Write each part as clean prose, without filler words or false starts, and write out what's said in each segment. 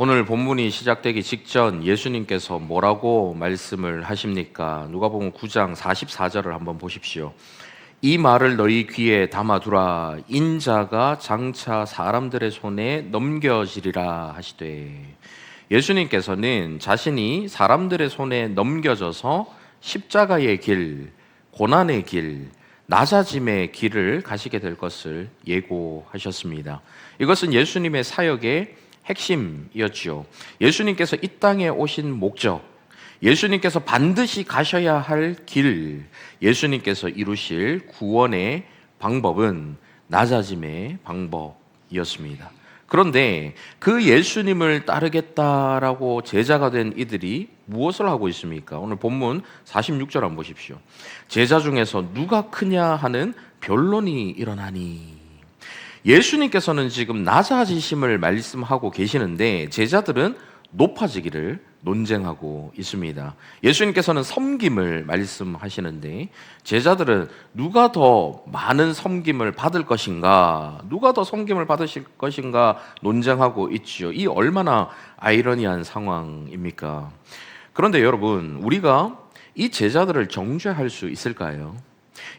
오늘 본문이 시작되기 직전 예수님께서 뭐라고 말씀을 하십니까? 누가복음 9장 44절을 한번 보십시오. 이 말을 너희 귀에 담아두라. 인자가 장차 사람들의 손에 넘겨지리라 하시되, 예수님께서는 자신이 사람들의 손에 넘겨져서 십자가의 길, 고난의 길, 낮아짐의 길을 가시게 될 것을 예고하셨습니다. 이것은 예수님의 사역의 핵심이었지요. 예수님께서 이 땅에 오신 목적, 예수님께서 반드시 가셔야 할 길, 예수님께서 이루실 구원의 방법은 낮아짐의 방법이었습니다. 그런데 그 예수님을 따르겠다라고 제자가 된 이들이 무엇을 하고 있습니까? 오늘 본문 46절 한번 보십시오. 제자 중에서 누가 크냐 하는 변론이 일어나니, 예수님께서는 지금 낮아지심을 말씀하고 계시는데 제자들은 높아지기를 논쟁하고 있습니다. 예수님께서는 섬김을 말씀하시는데 제자들은 누가 더 많은 섬김을 받을 것인가, 누가 더 섬김을 받으실 것인가 논쟁하고 있지요. 이 얼마나 아이러니한 상황입니까? 그런데 여러분, 우리가 이 제자들을 정죄할 수 있을까요?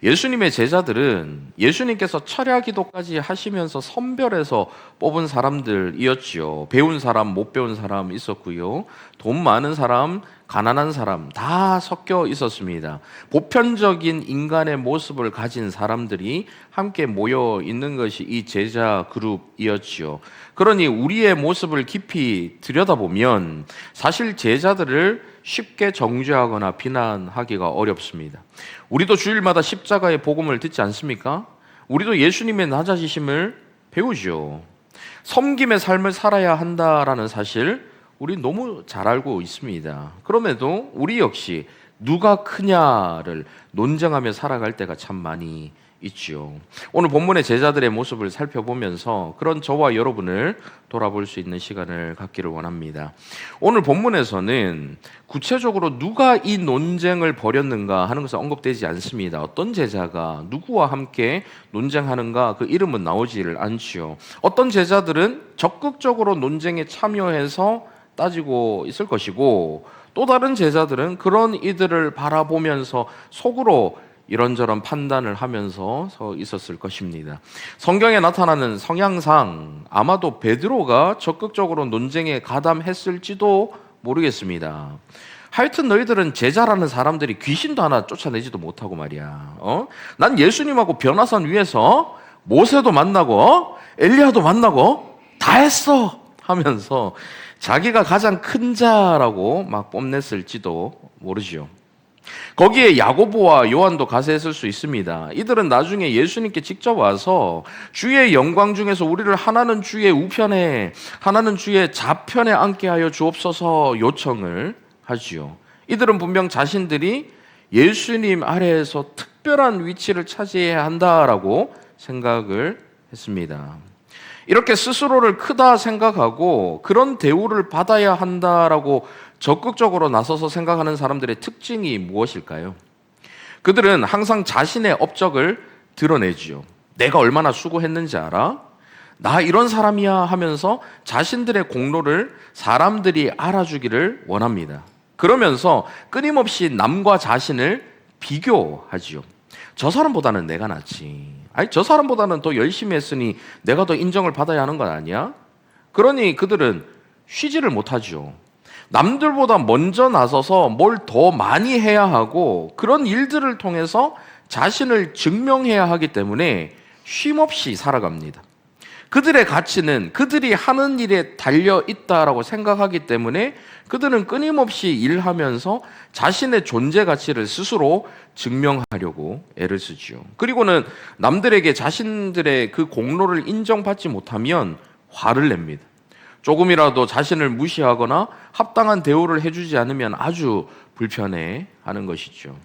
예수님의 제자들은 예수님께서 철야 기도까지 하시면서 선별해서 뽑은 사람들이었지요. 배운 사람, 못 배운 사람 있었고요. 돈 많은 사람, 가난한 사람 다 섞여 있었습니다. 보편적인 인간의 모습을 가진 사람들이 함께 모여 있는 것이 이 제자 그룹이었지요. 그러니 우리의 모습을 깊이 들여다보면 사실 제자들을 쉽게 정죄하거나 비난하기가 어렵습니다. 우리도 주일마다 십자가의 복음을 듣지 않습니까? 우리도 예수님의 낮아지심을 배우죠. 섬김의 삶을 살아야 한다라는 사실 우리 너무 잘 알고 있습니다. 그럼에도 우리 역시 누가 크냐를 논쟁하며 살아갈 때가 참 많이 있지요. 오늘 본문의 제자들의 모습을 살펴보면서 그런 저와 여러분을 돌아볼 수 있는 시간을 갖기를 원합니다. 오늘 본문에서는 구체적으로 누가 이 논쟁을 벌였는가 하는 것은 언급되지 않습니다. 어떤 제자가 누구와 함께 논쟁하는가 그 이름은 나오지를 않지요. 어떤 제자들은 적극적으로 논쟁에 참여해서 따지고 있을 것이고, 또 다른 제자들은 그런 이들을 바라보면서 속으로 이런저런 판단을 하면서 서 있었을 것입니다. 성경에 나타나는 성향상 아마도 베드로가 적극적으로 논쟁에 가담했을지도 모르겠습니다. 하여튼 너희들은 제자라는 사람들이 귀신도 하나 쫓아내지도 못하고 말이야. 난 예수님하고 변화산 위에서 모세도 만나고 엘리야도 만나고 다 했어 하면서 자기가 가장 큰 자라고 막 뽐냈을지도 모르지요. 거기에 야고보와 요한도 가세했을 수 있습니다. 이들은 나중에 예수님께 직접 와서 주의 영광 중에서 우리를 하나는 주의 우편에 하나는 주의 좌편에 앉게 하여 주옵소서 요청을 하지요. 이들은 분명 자신들이 예수님 아래에서 특별한 위치를 차지해야 한다라고 생각을 했습니다. 이렇게 스스로를 크다 생각하고 그런 대우를 받아야 한다라고 적극적으로 나서서 생각하는 사람들의 특징이 무엇일까요? 그들은 항상 자신의 업적을 드러내지요. 내가 얼마나 수고했는지 알아? 나 이런 사람이야 하면서 자신들의 공로를 사람들이 알아주기를 원합니다. 그러면서 끊임없이 남과 자신을 비교하지요. 저 사람보다는 내가 낫지. 아니, 저 사람보다는 더 열심히 했으니 내가 더 인정을 받아야 하는 건 아니야? 그러니 그들은 쉬지를 못하죠. 남들보다 먼저 나서서 뭘 더 많이 해야 하고 그런 일들을 통해서 자신을 증명해야 하기 때문에 쉼없이 살아갑니다. 그들의 가치는 그들이 하는 일에 달려 있다라고 생각하기 때문에 그들은 끊임없이 일하면서 자신의 존재 가치를 스스로 증명하려고 애를 쓰지요. 그리고는 남들에게 자신들의 그 공로를 인정받지 못하면 화를 냅니다. 조금이라도 자신을 무시하거나 합당한 대우를 해주지 않으면 아주 불편해하는 것이죠.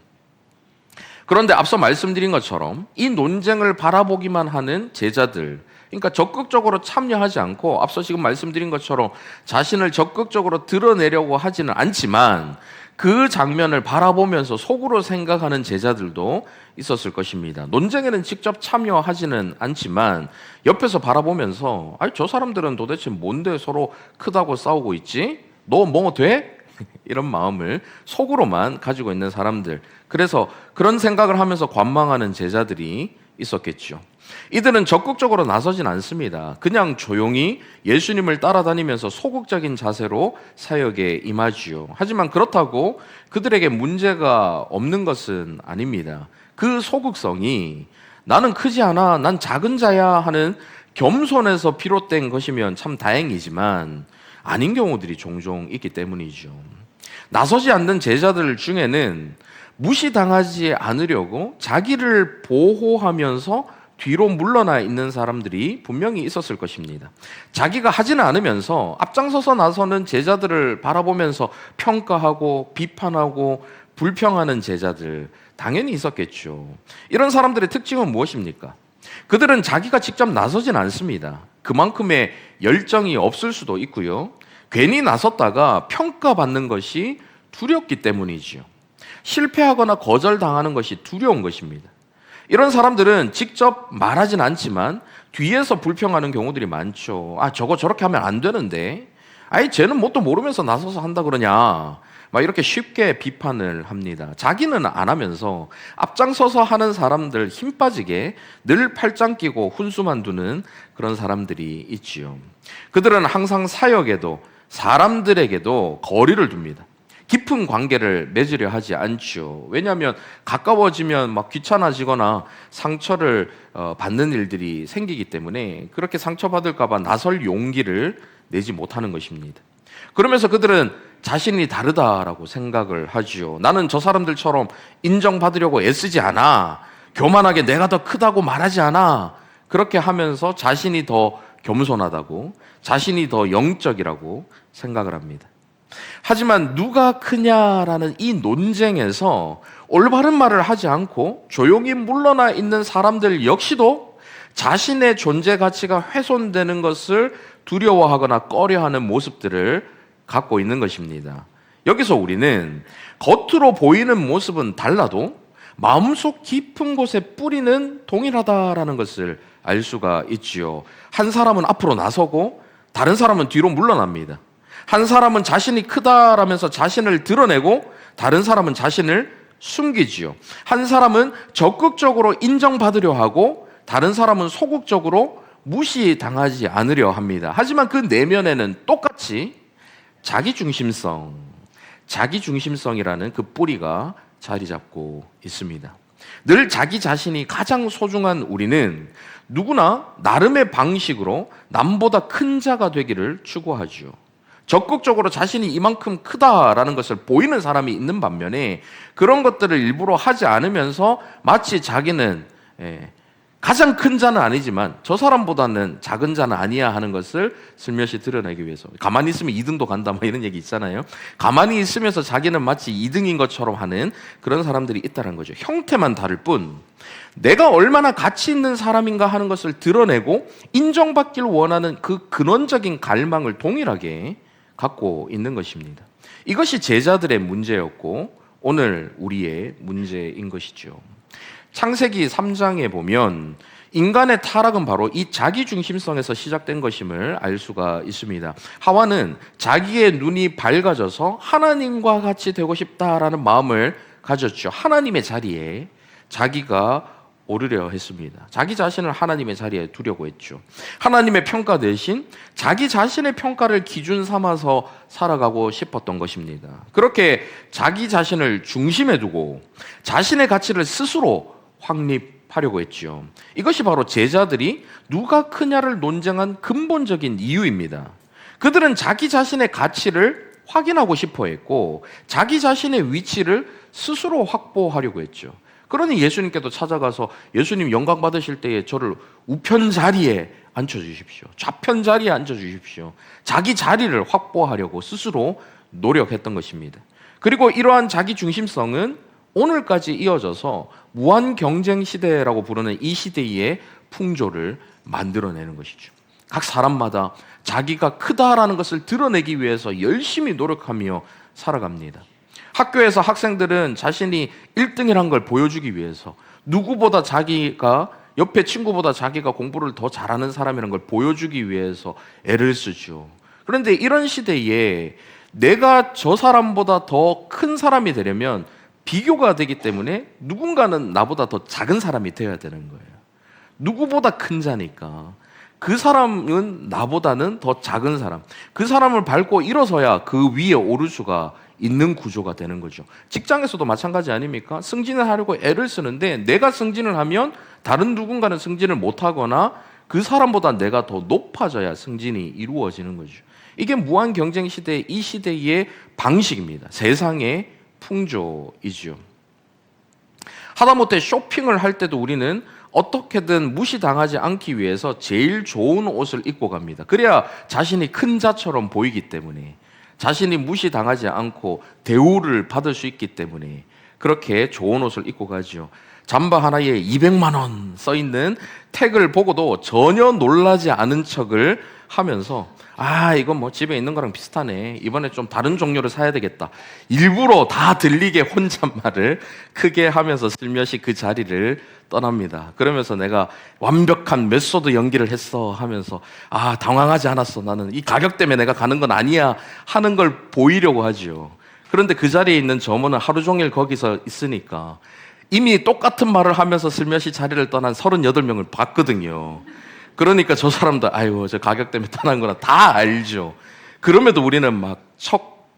그런데 앞서 말씀드린 것처럼 이 논쟁을 바라보기만 하는 제자들, 그러니까 적극적으로 참여하지 않고 앞서 지금 말씀드린 것처럼 자신을 적극적으로 드러내려고 하지는 않지만 그 장면을 바라보면서 속으로 생각하는 제자들도 있었을 것입니다. 논쟁에는 직접 참여하지는 않지만 옆에서 바라보면서 아니 저 사람들은 도대체 뭔데 서로 크다고 싸우고 있지? 너 뭐 돼? 이런 마음을 속으로만 가지고 있는 사람들, 그래서 그런 생각을 하면서 관망하는 제자들이 있었겠죠. 이들은 적극적으로 나서진 않습니다. 그냥 조용히 예수님을 따라다니면서 소극적인 자세로 사역에 임하지요. 하지만 그렇다고 그들에게 문제가 없는 것은 아닙니다. 그 소극성이 나는 크지 않아, 난 작은 자야 하는 겸손에서 비롯된 것이면 참 다행이지만 아닌 경우들이 종종 있기 때문이죠. 나서지 않는 제자들 중에는 무시당하지 않으려고 자기를 보호하면서 뒤로 물러나 있는 사람들이 분명히 있었을 것입니다. 자기가 하지는 않으면서 앞장서서 나서는 제자들을 바라보면서 평가하고 비판하고 불평하는 제자들 당연히 있었겠죠. 이런 사람들의 특징은 무엇입니까? 그들은 자기가 직접 나서진 않습니다. 그만큼의 열정이 없을 수도 있고요. 괜히 나섰다가 평가받는 것이 두렵기 때문이지요. 실패하거나 거절당하는 것이 두려운 것입니다. 이런 사람들은 직접 말하진 않지만 뒤에서 불평하는 경우들이 많죠. 아, 저거 저렇게 하면 안 되는데. 아이, 쟤는 뭣도 모르면서 나서서 한다 그러냐. 막 이렇게 쉽게 비판을 합니다. 자기는 안 하면서 앞장서서 하는 사람들 힘 빠지게 늘 팔짱 끼고 훈수만 두는 그런 사람들이 있지요. 그들은 항상 사역에도 사람들에게도 거리를 둡니다. 깊은 관계를 맺으려 하지 않죠. 왜냐하면 가까워지면 막 귀찮아지거나 상처를 받는 일들이 생기기 때문에 그렇게 상처받을까 봐 나설 용기를 내지 못하는 것입니다. 그러면서 그들은 자신이 다르다라고 생각을 하지요. 나는 저 사람들처럼 인정받으려고 애쓰지 않아. 교만하게 내가 더 크다고 말하지 않아. 그렇게 하면서 자신이 더 겸손하다고, 자신이 더 영적이라고 생각을 합니다. 하지만 누가 크냐라는 이 논쟁에서 올바른 말을 하지 않고 조용히 물러나 있는 사람들 역시도 자신의 존재 가치가 훼손되는 것을 두려워하거나 꺼려하는 모습들을 갖고 있는 것입니다. 여기서 우리는 겉으로 보이는 모습은 달라도 마음속 깊은 곳에 뿌리는 동일하다라는 것을 알 수가 있지요. 한 사람은 앞으로 나서고 다른 사람은 뒤로 물러납니다. 한 사람은 자신이 크다라면서 자신을 드러내고 다른 사람은 자신을 숨기지요. 한 사람은 적극적으로 인정받으려 하고 다른 사람은 소극적으로 무시당하지 않으려 합니다. 하지만 그 내면에는 똑같이 자기중심성이라는 그 뿌리가 자리 잡고 있습니다. 늘 자기 자신이 가장 소중한 우리는 누구나 나름의 방식으로 남보다 큰 자가 되기를 추구하죠. 적극적으로 자신이 이만큼 크다라는 것을 보이는 사람이 있는 반면에 그런 것들을 일부러 하지 않으면서 마치 자기는 가장 큰 자는 아니지만 저 사람보다는 작은 자는 아니야 하는 것을 슬며시 드러내기 위해서 가만히 있으면 2등도 간다 뭐 이런 얘기 있잖아요. 가만히 있으면서 자기는 마치 2등인 것처럼 하는 그런 사람들이 있다는 거죠. 형태만 다를 뿐 내가 얼마나 가치 있는 사람인가 하는 것을 드러내고 인정받기를 원하는 그 근원적인 갈망을 동일하게 갖고 있는 것입니다. 이것이 제자들의 문제였고 오늘 우리의 문제인 것이죠. 창세기 3장에 보면 인간의 타락은 바로 이 자기중심성에서 시작된 것임을 알 수가 있습니다. 하와는 자기의 눈이 밝아져서 하나님과 같이 되고 싶다라는 마음을 가졌죠. 하나님의 자리에 자기가 오르려 했습니다. 자기 자신을 하나님의 자리에 두려고 했죠. 하나님의 평가 대신 자기 자신의 평가를 기준 삼아서 살아가고 싶었던 것입니다. 그렇게 자기 자신을 중심에 두고 자신의 가치를 스스로 확립하려고 했죠. 이것이 바로 제자들이 누가 크냐를 논쟁한 근본적인 이유입니다. 그들은 자기 자신의 가치를 확인하고 싶어 했고 자기 자신의 위치를 스스로 확보하려고 했죠. 그러니 예수님께도 찾아가서 예수님 영광 받으실 때에 저를 우편 자리에 앉혀주십시오. 좌편 자리에 앉혀주십시오. 자기 자리를 확보하려고 스스로 노력했던 것입니다. 그리고 이러한 자기 중심성은 오늘까지 이어져서 무한 경쟁 시대라고 부르는 이 시대의 풍조를 만들어내는 것이죠. 각 사람마다 자기가 크다라는 것을 드러내기 위해서 열심히 노력하며 살아갑니다. 학교에서 학생들은 자신이 1등이라는 걸 보여주기 위해서 누구보다 자기가 옆에 친구보다 자기가 공부를 더 잘하는 사람이라는 걸 보여주기 위해서 애를 쓰죠. 그런데 이런 시대에 내가 저 사람보다 더 큰 사람이 되려면 비교가 되기 때문에 누군가는 나보다 더 작은 사람이 되어야 되는 거예요. 누구보다 큰 자니까 그 사람은 나보다는 더 작은 사람, 그 사람을 밟고 일어서야 그 위에 오를 수가 있는 구조가 되는 거죠. 직장에서도 마찬가지 아닙니까? 승진을 하려고 애를 쓰는데 내가 승진을 하면 다른 누군가는 승진을 못하거나 그 사람보다 내가 더 높아져야 승진이 이루어지는 거죠. 이게 무한 경쟁 시대, 이 시대의 방식입니다. 세상의 풍조이죠. 하다못해 쇼핑을 할 때도 우리는 어떻게든 무시당하지 않기 위해서 제일 좋은 옷을 입고 갑니다. 그래야 자신이 큰 자처럼 보이기 때문에, 자신이 무시당하지 않고 대우를 받을 수 있기 때문에 그렇게 좋은 옷을 입고 가죠. 잠바 하나에 200만 원 써있는 택을 보고도 전혀 놀라지 않은 척을 하면서 이건 뭐 집에 있는 거랑 비슷하네, 이번에 좀 다른 종류를 사야 되겠다, 일부러 다 들리게 혼잣말을 크게 하면서 슬며시 그 자리를 떠납니다. 그러면서 내가 완벽한 메소드 연기를 했어 하면서 당황하지 않았어, 나는 이 가격 때문에 내가 가는 건 아니야 하는 걸 보이려고 하죠. 그런데 그 자리에 있는 점원은 하루 종일 거기서 있으니까 이미 똑같은 말을 하면서 슬며시 자리를 떠난 38명을 봤거든요. 그러니까 저 사람도 저 가격 때문에 떠난 거나 다 알죠. 그럼에도 우리는 막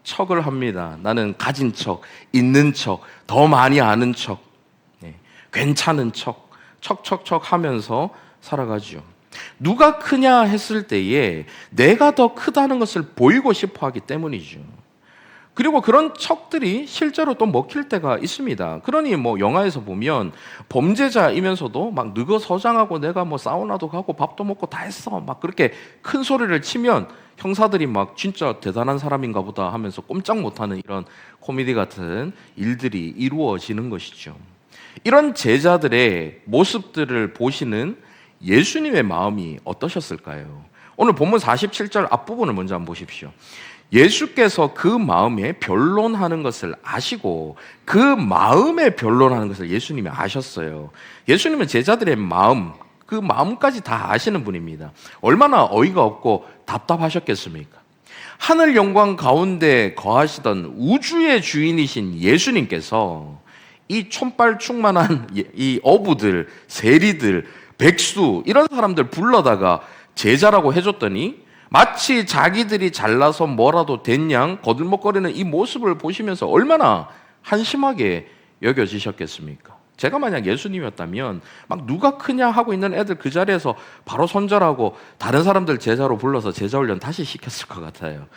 척을 합니다. 나는 가진 척, 있는 척, 더 많이 아는 척, 괜찮은 척 하면서 살아가죠. 누가 크냐 했을 때에 내가 더 크다는 것을 보이고 싶어 하기 때문이죠. 그리고 그런 척들이 실제로 또 먹힐 때가 있습니다. 그러니 뭐 영화에서 보면 범죄자이면서도 막 너거 서장하고 내가 뭐 사우나도 가고 밥도 먹고 다 했어 막 그렇게 큰 소리를 치면 형사들이 막 진짜 대단한 사람인가 보다 하면서 꼼짝 못하는 이런 코미디 같은 일들이 이루어지는 것이죠. 이런 제자들의 모습들을 보시는 예수님의 마음이 어떠셨을까요? 오늘 본문 47절 앞부분을 먼저 한번 보십시오. 예수께서 그 마음에 변론하는 것을 아시고 그 마음에 변론하는 것을 예수님이 아셨어요. 예수님은 제자들의 마음, 그 마음까지 다 아시는 분입니다. 얼마나 어이가 없고 답답하셨겠습니까? 하늘 영광 가운데 거하시던 우주의 주인이신 예수님께서 이 촌발 충만한 이 어부들, 세리들, 백수 이런 사람들 불러다가 제자라고 해줬더니 마치 자기들이 잘나서 뭐라도 된 양 거들먹거리는 이 모습을 보시면서 얼마나 한심하게 여겨지셨겠습니까? 제가 만약 예수님이었다면 막 누가 크냐 하고 있는 애들 그 자리에서 바로 손절하고 다른 사람들 제자로 불러서 제자 훈련 다시 시켰을 것 같아요.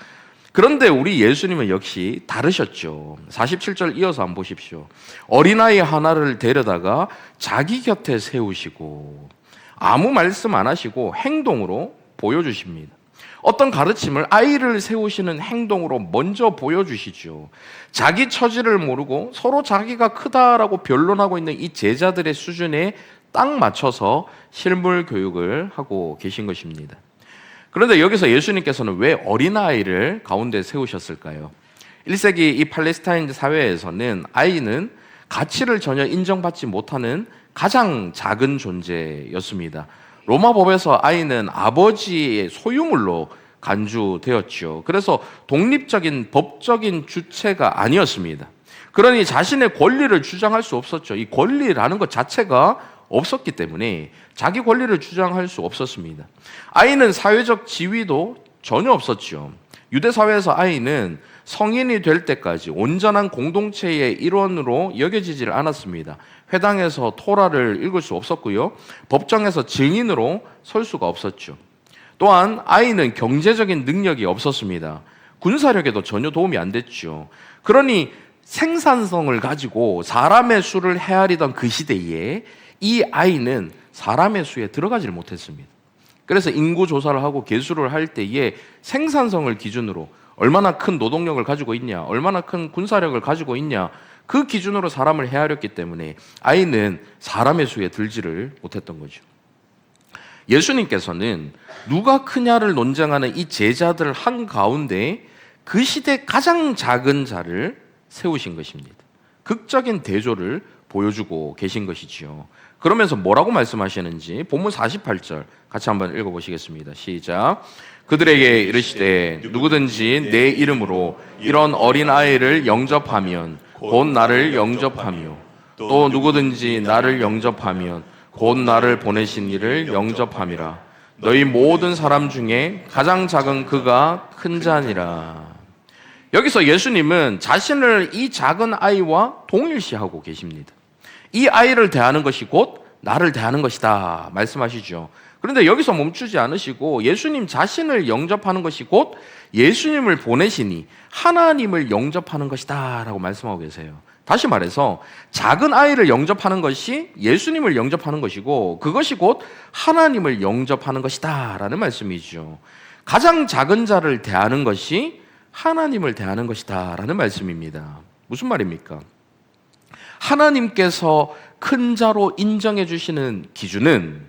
그런데 우리 예수님은 역시 다르셨죠. 47절 이어서 한번 보십시오. 어린아이 하나를 데려다가 자기 곁에 세우시고 아무 말씀 안 하시고 행동으로 보여주십니다. 어떤 가르침을 아이를 세우시는 행동으로 먼저 보여주시죠. 자기 처지를 모르고 서로 자기가 크다라고 변론하고 있는 이 제자들의 수준에 딱 맞춰서 실물 교육을 하고 계신 것입니다. 그런데 여기서 예수님께서는 왜 어린아이를 가운데 세우셨을까요? 1세기 이 팔레스타인 사회에서는 아이는 가치를 전혀 인정받지 못하는 가장 작은 존재였습니다. 로마 법에서 아이는 아버지의 소유물로 간주되었죠. 그래서 독립적인 법적인 주체가 아니었습니다. 그러니 자신의 권리를 주장할 수 없었죠. 이 권리라는 것 자체가 없었기 때문에 자기 권리를 주장할 수 없었습니다. 아이는 사회적 지위도 전혀 없었죠. 유대 사회에서 아이는 성인이 될 때까지 온전한 공동체의 일원으로 여겨지질 않았습니다. 회당에서 토라를 읽을 수 없었고요. 법정에서 증인으로 설 수가 없었죠. 또한 아이는 경제적인 능력이 없었습니다. 군사력에도 전혀 도움이 안 됐죠. 그러니 생산성을 가지고 사람의 수를 헤아리던 그 시대에 이 아이는 사람의 수에 들어가질 못했습니다. 그래서 인구 조사를 하고 계수를 할 때에 생산성을 기준으로 얼마나 큰 노동력을 가지고 있냐, 얼마나 큰 군사력을 가지고 있냐, 그 기준으로 사람을 헤아렸기 때문에 아이는 사람의 수에 들지를 못했던 거죠. 예수님께서는 누가 크냐를 논쟁하는 이 제자들 한가운데 그 시대 가장 작은 자를 세우신 것입니다. 극적인 대조를 보여주고 계신 것이지요. 그러면서 뭐라고 말씀하시는지 본문 48절 같이 한번 읽어보시겠습니다. 시작. 그들에게 이르시되 누구든지 내 이름으로 이런 어린아이를 영접하면 곧 나를 영접하며 또 누구든지 나를 영접하면 곧 나를 보내신 이를 영접함이라. 너희 모든 사람 중에 가장 작은 그가 큰 자니라. 여기서 예수님은 자신을 이 작은 아이와 동일시하고 계십니다. 이 아이를 대하는 것이 곧 나를 대하는 것이다 말씀하시죠. 그런데 여기서 멈추지 않으시고 예수님 자신을 영접하는 것이 곧 예수님을 보내시니 하나님을 영접하는 것이다 라고 말씀하고 계세요. 다시 말해서 작은 아이를 영접하는 것이 예수님을 영접하는 것이고 그것이 곧 하나님을 영접하는 것이다 라는 말씀이죠. 가장 작은 자를 대하는 것이 하나님을 대하는 것이다 라는 말씀입니다. 무슨 말입니까? 하나님께서 큰 자로 인정해 주시는 기준은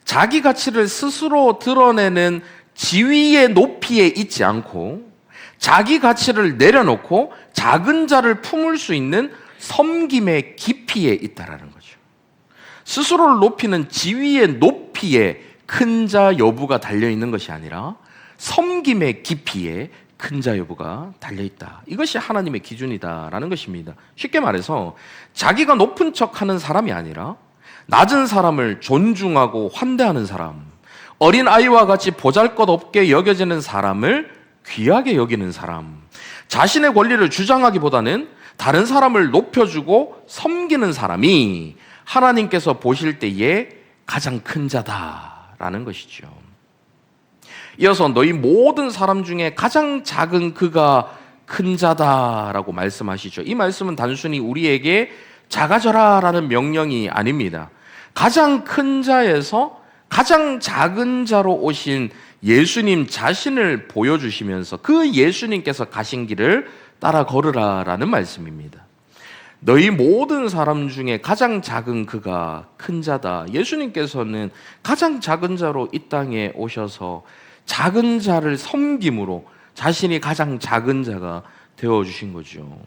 자기 가치를 스스로 드러내는 지위의 높이에 있지 않고 자기 가치를 내려놓고 작은 자를 품을 수 있는 섬김의 깊이에 있다라는 거죠. 스스로를 높이는 지위의 높이에 큰 자 여부가 달려있는 것이 아니라 섬김의 깊이에 큰 자 여부가 달려있다. 이것이 하나님의 기준이다라는 것입니다. 쉽게 말해서 자기가 높은 척하는 사람이 아니라 낮은 사람을 존중하고 환대하는 사람, 어린아이와 같이 보잘것없게 여겨지는 사람을 귀하게 여기는 사람, 자신의 권리를 주장하기보다는 다른 사람을 높여주고 섬기는 사람이 하나님께서 보실 때에 가장 큰 자다라는 것이죠. 이어서 너희 모든 사람 중에 가장 작은 그가 큰 자다라고 말씀하시죠. 이 말씀은 단순히 우리에게 작아져라라는 명령이 아닙니다. 가장 큰 자에서 가장 작은 자로 오신 예수님 자신을 보여주시면서 그 예수님께서 가신 길을 따라 걸으라라는 말씀입니다. 너희 모든 사람 중에 가장 작은 그가 큰 자다. 예수님께서는 가장 작은 자로 이 땅에 오셔서 작은 자를 섬김으로 자신이 가장 작은 자가 되어주신 거죠.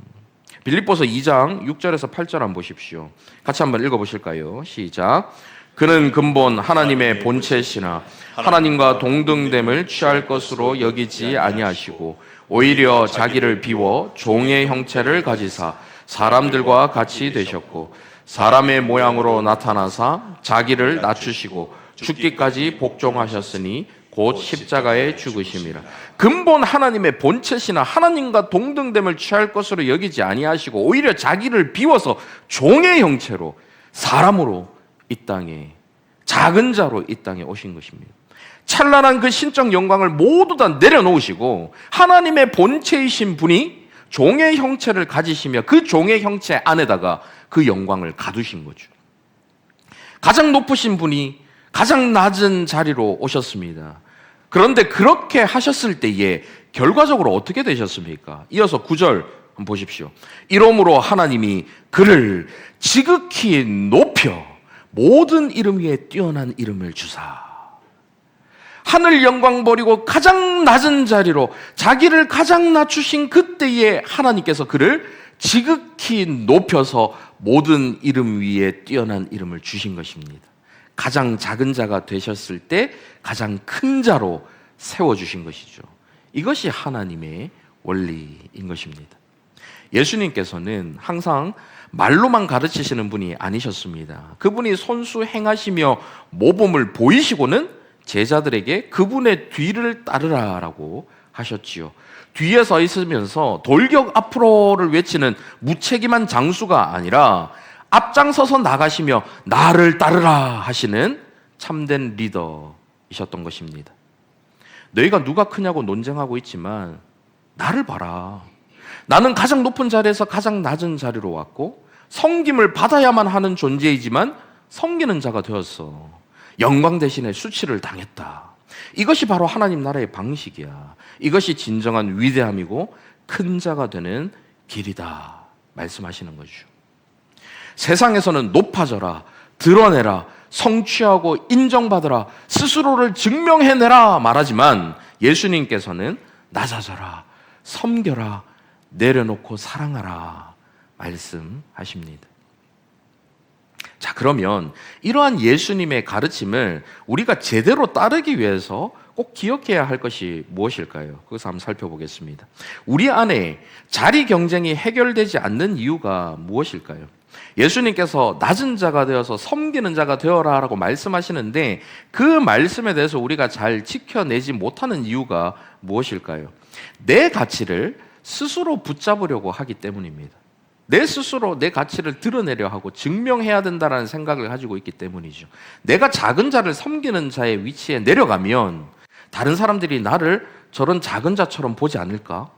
빌립보서 2장 6절에서 8절 한번 보십시오. 같이 한번 읽어보실까요? 시작. 그는 근본 하나님의 본체시나 하나님과 동등됨을 취할 것으로 여기지 아니하시고 오히려 자기를 비워 종의 형체를 가지사 사람들과 같이 되셨고 사람의 모양으로 나타나사 자기를 낮추시고 죽기까지 복종하셨으니 곧 십자가에 죽으심이라. 근본 하나님의 본체시나 하나님과 동등됨을 취할 것으로 여기지 아니하시고 오히려 자기를 비워서 종의 형체로 사람으로 이 땅에 작은 자로 이 땅에 오신 것입니다. 찬란한 그 신적 영광을 모두 다 내려놓으시고 하나님의 본체이신 분이 종의 형체를 가지시며 그 종의 형체 안에다가 그 영광을 가두신 거죠. 가장 높으신 분이 가장 낮은 자리로 오셨습니다. 그런데 그렇게 하셨을 때에 결과적으로 어떻게 되셨습니까? 이어서 9절 한번 보십시오. 이러므로 하나님이 그를 지극히 높여 모든 이름 위에 뛰어난 이름을 주사 하늘 영광 버리고 가장 낮은 자리로 자기를 가장 낮추신 그때에 하나님께서 그를 지극히 높여서 모든 이름 위에 뛰어난 이름을 주신 것입니다. 가장 작은 자가 되셨을 때 가장 큰 자로 세워주신 것이죠. 이것이 하나님의 원리인 것입니다. 예수님께서는 항상 말로만 가르치시는 분이 아니셨습니다. 그분이 손수 행하시며 모범을 보이시고는 제자들에게 그분의 뒤를 따르라라고 하셨지요. 뒤에 서 있으면서 돌격 앞으로를 외치는 무책임한 장수가 아니라 앞장서서 나가시며 나를 따르라 하시는 참된 리더이셨던 것입니다. 너희가 누가 크냐고 논쟁하고 있지만 나를 봐라. 나는 가장 높은 자리에서 가장 낮은 자리로 왔고 섬김을 받아야만 하는 존재이지만 섬기는 자가 되었어. 영광 대신에 수치를 당했다. 이것이 바로 하나님 나라의 방식이야. 이것이 진정한 위대함이고 큰 자가 되는 길이다 말씀하시는 거죠. 세상에서는 높아져라, 드러내라, 성취하고 인정받으라, 스스로를 증명해내라 말하지만 예수님께서는 낮아져라, 섬겨라, 내려놓고 사랑하라 말씀하십니다. 자, 그러면 이러한 예수님의 가르침을 우리가 제대로 따르기 위해서 꼭 기억해야 할 것이 무엇일까요? 그것을 한번 살펴보겠습니다. 우리 안에 자리 경쟁이 해결되지 않는 이유가 무엇일까요? 예수님께서 낮은 자가 되어서 섬기는 자가 되어라라고 말씀하시는데 그 말씀에 대해서 우리가 잘 지켜내지 못하는 이유가 무엇일까요? 내 가치를 스스로 붙잡으려고 하기 때문입니다. 내 스스로 내 가치를 드러내려 하고 증명해야 된다는 생각을 가지고 있기 때문이죠. 내가 작은 자를 섬기는 자의 위치에 내려가면 다른 사람들이 나를 저런 작은 자처럼 보지 않을까?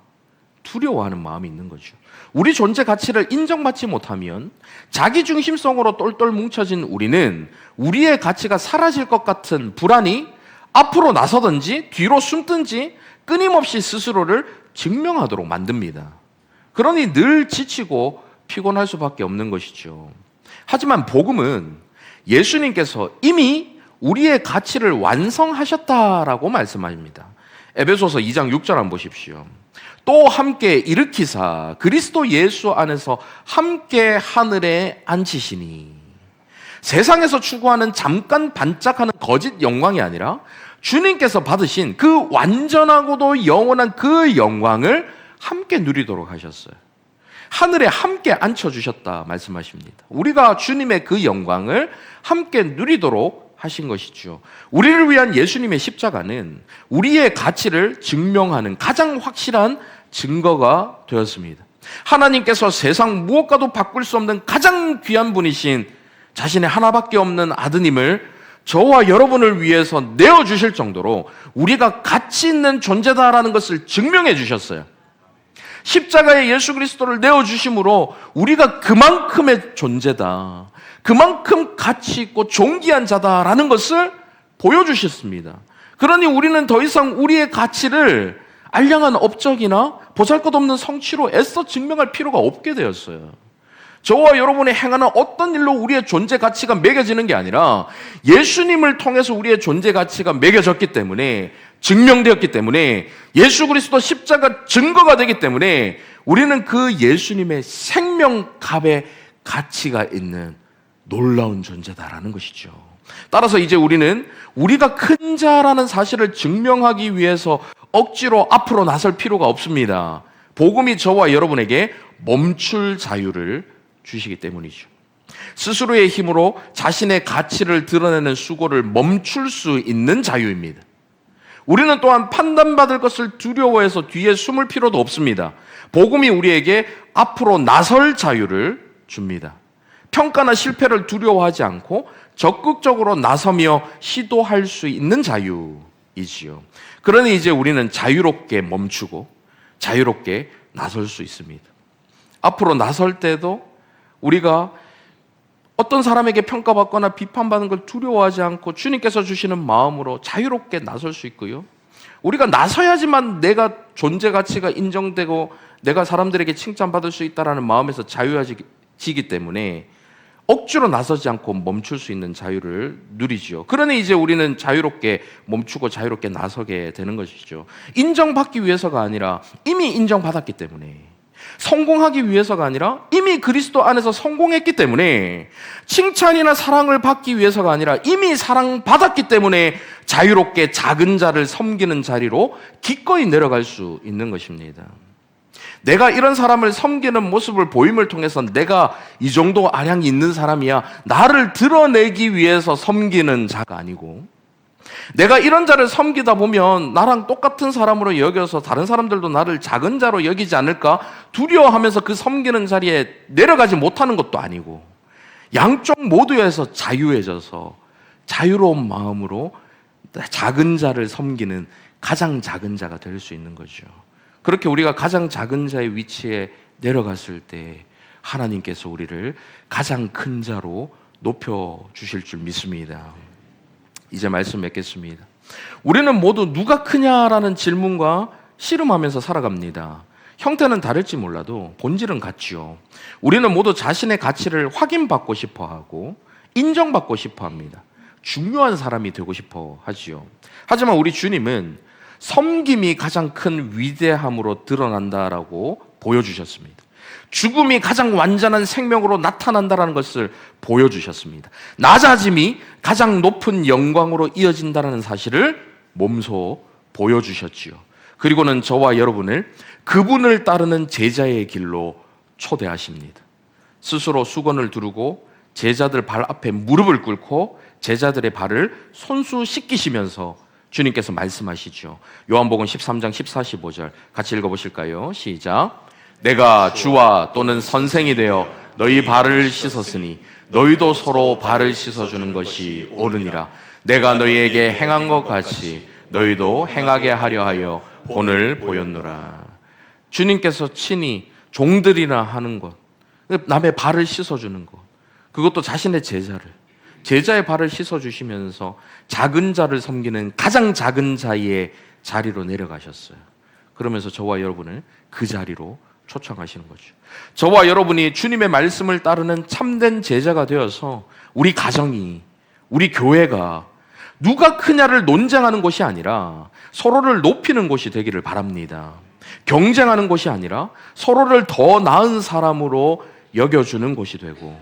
두려워하는 마음이 있는 거죠. 우리 존재 가치를 인정받지 못하면 자기 중심성으로 똘똘 뭉쳐진 우리는 우리의 가치가 사라질 것 같은 불안이 앞으로 나서든지 뒤로 숨든지 끊임없이 스스로를 증명하도록 만듭니다. 그러니 늘 지치고 피곤할 수밖에 없는 것이죠. 하지만 복음은 예수님께서 이미 우리의 가치를 완성하셨다라고 말씀합니다. 에베소서 2장 6절 한번 보십시오. 또 함께 일으키사 그리스도 예수 안에서 함께 하늘에 앉히시니. 세상에서 추구하는 잠깐 반짝하는 거짓 영광이 아니라 주님께서 받으신 그 완전하고도 영원한 그 영광을 함께 누리도록 하셨어요. 하늘에 함께 앉혀주셨다 말씀하십니다. 우리가 주님의 그 영광을 함께 누리도록 하신 것이죠. 우리를 위한 예수님의 십자가는 우리의 가치를 증명하는 가장 확실한 증거가 되었습니다. 하나님께서 세상 무엇과도 바꿀 수 없는 가장 귀한 분이신 자신의 하나밖에 없는 아드님을 저와 여러분을 위해서 내어주실 정도로 우리가 가치 있는 존재다라는 것을 증명해 주셨어요. 십자가에 예수 그리스도를 내어주심으로 우리가 그만큼의 존재다, 그만큼 가치 있고 존귀한 자다라는 것을 보여주셨습니다. 그러니 우리는 더 이상 우리의 가치를 알량한 업적이나 보잘것없는 성취로 애써 증명할 필요가 없게 되었어요. 저와 여러분이 행하는 어떤 일로 우리의 존재 가치가 매겨지는 게 아니라 예수님을 통해서 우리의 존재 가치가 매겨졌기 때문에, 증명되었기 때문에, 예수 그리스도 십자가 증거가 되기 때문에 우리는 그 예수님의 생명값의 가치가 있는 놀라운 존재다라는 것이죠. 따라서 이제 우리는 우리가 큰 자라는 사실을 증명하기 위해서 억지로 앞으로 나설 필요가 없습니다. 복음이 저와 여러분에게 멈출 자유를 주시기 때문이죠. 스스로의 힘으로 자신의 가치를 드러내는 수고를 멈출 수 있는 자유입니다. 우리는 또한 판단받을 것을 두려워해서 뒤에 숨을 필요도 없습니다. 복음이 우리에게 앞으로 나설 자유를 줍니다. 평가나 실패를 두려워하지 않고 적극적으로 나서며 시도할 수 있는 자유이지요. 그러니 이제 우리는 자유롭게 멈추고 자유롭게 나설 수 있습니다. 앞으로 나설 때도 우리가 어떤 사람에게 평가받거나 비판받는 걸 두려워하지 않고 주님께서 주시는 마음으로 자유롭게 나설 수 있고요. 우리가 나서야지만 내가 존재 가치가 인정되고 내가 사람들에게 칭찬받을 수 있다는 마음에서 자유해지기 때문에 억지로 나서지 않고 멈출 수 있는 자유를 누리지요. 그러니 이제 우리는 자유롭게 멈추고 자유롭게 나서게 되는 것이죠. 인정받기 위해서가 아니라 이미 인정받았기 때문에, 성공하기 위해서가 아니라 이미 그리스도 안에서 성공했기 때문에, 칭찬이나 사랑을 받기 위해서가 아니라 이미 사랑받았기 때문에 자유롭게 작은 자를 섬기는 자리로 기꺼이 내려갈 수 있는 것입니다. 내가 이런 사람을 섬기는 모습을 보임을 통해서 내가 이 정도 아량이 있는 사람이야, 나를 드러내기 위해서 섬기는 자가 아니고, 내가 이런 자를 섬기다 보면 나랑 똑같은 사람으로 여겨서 다른 사람들도 나를 작은 자로 여기지 않을까 두려워하면서 그 섬기는 자리에 내려가지 못하는 것도 아니고, 양쪽 모두에서 자유해져서 자유로운 마음으로 작은 자를 섬기는 가장 작은 자가 될 수 있는 거죠. 그렇게 우리가 가장 작은 자의 위치에 내려갔을 때 하나님께서 우리를 가장 큰 자로 높여주실 줄 믿습니다. 이제 말씀 맺겠습니다. 우리는 모두 누가 크냐라는 질문과 씨름하면서 살아갑니다. 형태는 다를지 몰라도 본질은 같지요. 우리는 모두 자신의 가치를 확인받고 싶어하고 인정받고 싶어합니다. 중요한 사람이 되고 싶어 하지요. 하지만 우리 주님은 섬김이 가장 큰 위대함으로 드러난다라고 보여주셨습니다. 죽음이 가장 완전한 생명으로 나타난다라는 것을 보여주셨습니다. 낮아짐이 가장 높은 영광으로 이어진다는 사실을 몸소 보여주셨지요. 그리고는 저와 여러분을 그분을 따르는 제자의 길로 초대하십니다. 스스로 수건을 두르고 제자들 발 앞에 무릎을 꿇고 제자들의 발을 손수 씻기시면서 주님께서 말씀하시죠. 요한복음 13장 14, 15절 같이 읽어보실까요? 시작. 내가 주와 또는 선생이 되어 너희 발을 씻었으니 너희도 서로 발을 씻어주는 것이 옳으니라. 내가 너희에게 행한 것 같이 너희도 행하게 하려 하여 오늘 보였노라. 주님께서 친히 종들이나 하는 것, 남의 발을 씻어주는 것, 그것도 자신의 제자의 발을 씻어주시면서 작은 자를 섬기는 가장 작은 자의 자리로 내려가셨어요. 그러면서 저와 여러분을 그 자리로 초청하시는 거죠. 저와 여러분이 주님의 말씀을 따르는 참된 제자가 되어서 우리 가정이, 우리 교회가 누가 크냐를 논쟁하는 곳이 아니라 서로를 높이는 곳이 되기를 바랍니다. 경쟁하는 곳이 아니라 서로를 더 나은 사람으로 여겨주는 곳이 되고,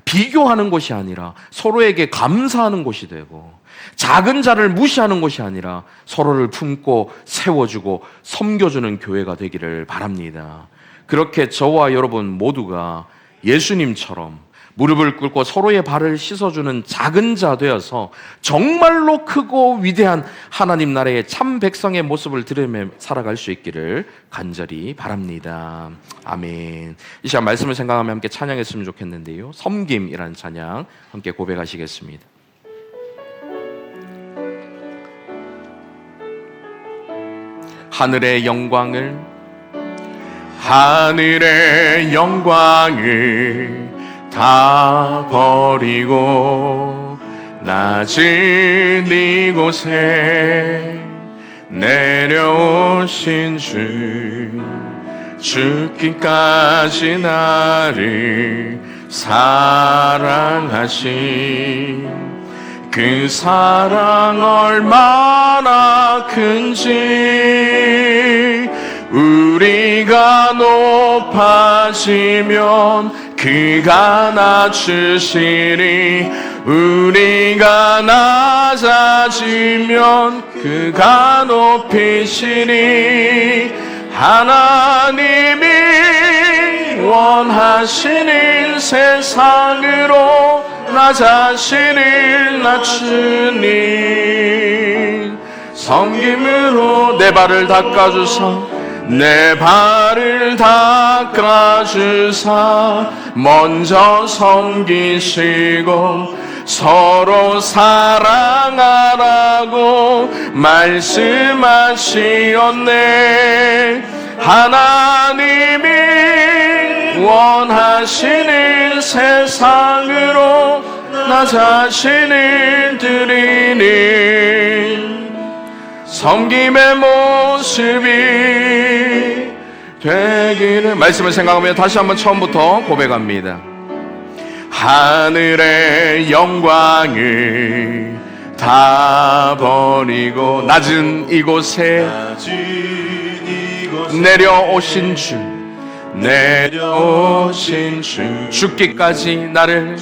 비교하는 곳이 아니라 서로에게 감사하는 곳이 되고, 작은 자를 무시하는 곳이 아니라 서로를 품고 세워주고 섬겨주는 교회가 되기를 바랍니다. 그렇게 저와 여러분 모두가 예수님처럼 무릎을 꿇고 서로의 발을 씻어주는 작은 자 되어서 정말로 크고 위대한 하나님 나라의 참 백성의 모습을 들으며 살아갈 수 있기를 간절히 바랍니다. 아멘. 이 시간 말씀을 생각하며 함께 찬양했으면 좋겠는데요, 섬김이라는 찬양 함께 고백하시겠습니다. 하늘의 영광을 다 버리고 낮은 이곳에 내려오신 주, 죽기까지 나를 사랑하신 그 사랑 얼마나 큰지 우리가 높아지면 그가 낮추시니, 우리가 낮아지면 그가 높이시니, 하나님이 원하시는 세상으로 나 자신을 낮추니, 섬김으로 내 발을 닦아주사, 내 발을 닦아주사, 먼저 섬기시고 서로 사랑하라고 말씀하시었네. 하나님이 원하시는 세상으로 나 자신을 드리는 섬김의 모습이 되기를. 말씀을 생각하며 다시 한번 처음부터 고백합니다. 하늘의 영광을 다 버리고 낮은 이곳에 내려오신 주, 죽기까지 나를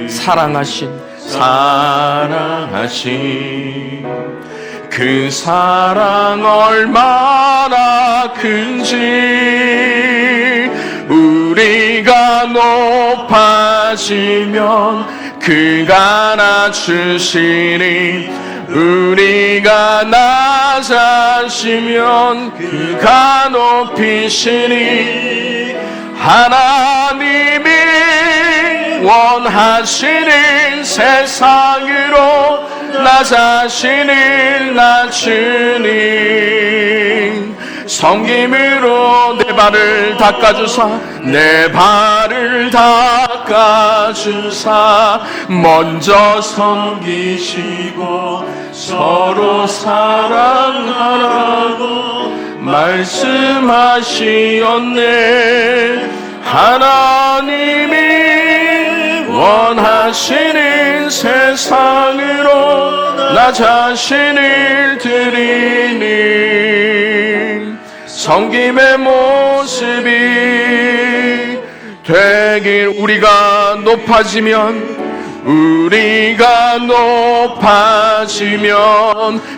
사랑하신 그 사랑 얼마나 큰지 우리가 높아지면 그가 낮추시니, 우리가 낮아지면 그가 높이시니, 하나님이 원하시는 세상으로 나 자신을 낮추니, 섬김으로 내 발을 닦아주사, 내 발을 닦아주사, 먼저 섬기시고 서로 사랑하라고 말씀하시었네. 하나님이 원하시는 세상으로 나 자신을 드리니 섬김의 모습이 되길. 우리가 높아지면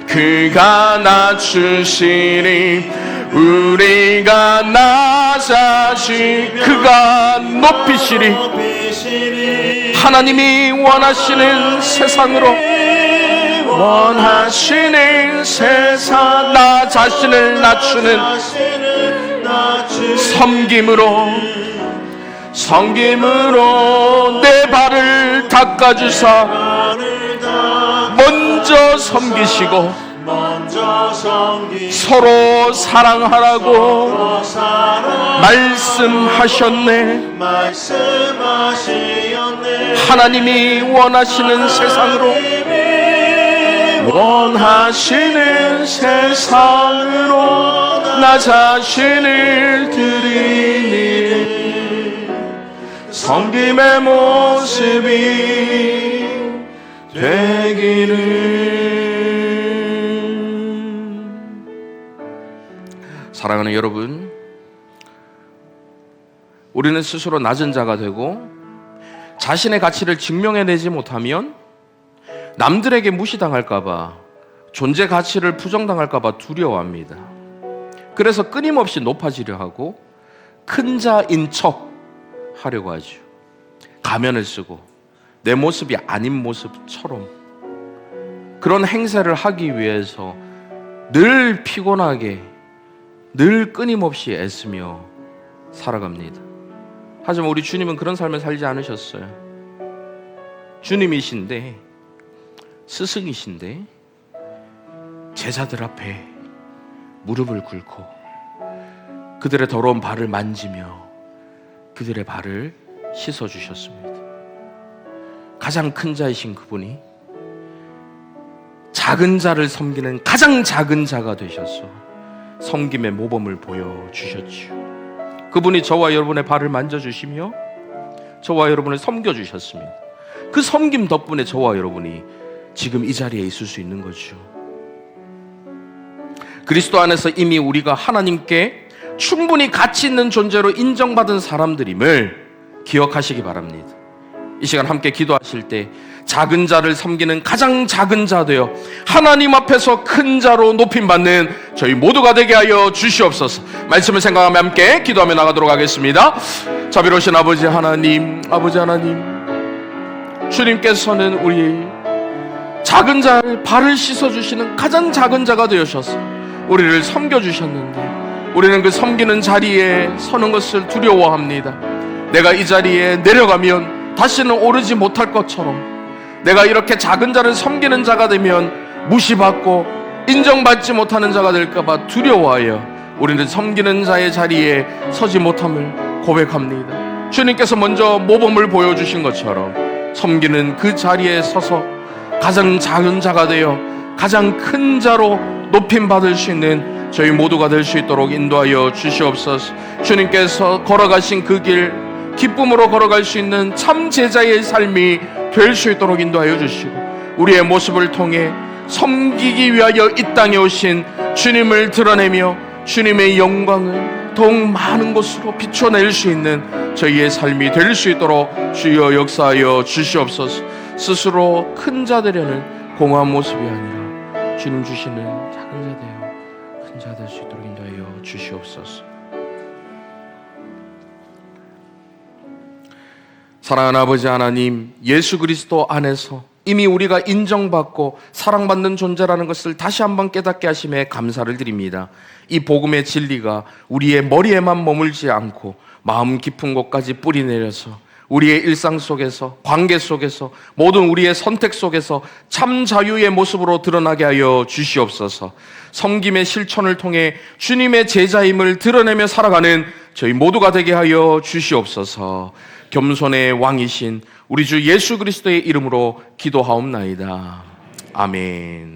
그가 낮추시니 우리가 낮아지 그가 높이시리. 하나님이 원하시는 세상으로 원하시는 세상 나 자신을 낮추는 섬김으로 내 발을 닦아주사 먼저 섬기시고 서로 사랑하라고 말씀하셨네. 하나님이 원하시는 세상으로 나 자신을 드리니 섬김의 모습이 되기를. 사랑하는 여러분, 우리는 스스로 낮은 자가 되고 자신의 가치를 증명해내지 못하면 남들에게 무시당할까봐, 존재 가치를 부정당할까봐 두려워합니다. 그래서 끊임없이 높아지려 하고 큰 자인 척 하려고 하죠. 가면을 쓰고 내 모습이 아닌 모습처럼 그런 행세를 하기 위해서 늘 피곤하게, 늘 끊임없이 애쓰며 살아갑니다. 하지만 우리 주님은 그런 삶을 살지 않으셨어요. 주님이신데, 스승이신데 제자들 앞에 무릎을 꿇고 그들의 더러운 발을 만지며 그들의 발을 씻어주셨습니다. 가장 큰 자이신 그분이 작은 자를 섬기는 가장 작은 자가 되셔서 섬김의 모범을 보여주셨지요. 그분이 저와 여러분의 발을 만져주시며 저와 여러분을 섬겨주셨습니다. 그 섬김 덕분에 저와 여러분이 지금 이 자리에 있을 수 있는 거죠. 그리스도 안에서 이미 우리가 하나님께 충분히 가치 있는 존재로 인정받은 사람들임을 기억하시기 바랍니다. 이 시간 함께 기도하실 때 작은 자를 섬기는 가장 작은 자 되어 하나님 앞에서 큰 자로 높임받는 저희 모두가 되게 하여 주시옵소서. 말씀을 생각하며 함께 기도하며 나가도록 하겠습니다. 자비로우신 아버지 하나님, 주님께서는 우리 작은 자를 발을 씻어주시는 가장 작은 자가 되셔서 우리를 섬겨주셨는데 우리는 그 섬기는 자리에 서는 것을 두려워합니다. 내가 이 자리에 내려가면 다시는 오르지 못할 것처럼, 내가 이렇게 작은 자를 섬기는 자가 되면 무시받고 인정받지 못하는 자가 될까봐 두려워하여 우리는 섬기는 자의 자리에 서지 못함을 고백합니다. 주님께서 먼저 모범을 보여주신 것처럼 섬기는 그 자리에 서서 가장 작은 자가 되어 가장 큰 자로 높임받을 수 있는 저희 모두가 될 수 있도록 인도하여 주시옵소서. 주님께서 걸어가신 그 길, 기쁨으로 걸어갈 수 있는 참 제자의 삶이 될 수 있도록 인도하여 주시고, 우리의 모습을 통해 섬기기 위하여 이 땅에 오신 주님을 드러내며 주님의 영광을 더욱 많은 곳으로 비춰낼 수 있는 저희의 삶이 될 수 있도록 주여 역사하여 주시옵소서. 스스로 큰 자 되려는 공허한 모습이 아니라 주님 주시는 작은 자 되어 큰 자 될 수 있도록 인도하여 주시옵소서. 사랑하는 아버지 하나님, 예수 그리스도 안에서 이미 우리가 인정받고 사랑받는 존재라는 것을 다시 한번 깨닫게 하심에 감사를 드립니다. 이 복음의 진리가 우리의 머리에만 머물지 않고 마음 깊은 곳까지 뿌리내려서 우리의 일상 속에서, 관계 속에서, 모든 우리의 선택 속에서 참 자유의 모습으로 드러나게 하여 주시옵소서. 섬김의 실천을 통해 주님의 제자임을 드러내며 살아가는 저희 모두가 되게 하여 주시옵소서. 겸손의 왕이신 우리 주 예수 그리스도의 이름으로 기도하옵나이다. 아멘.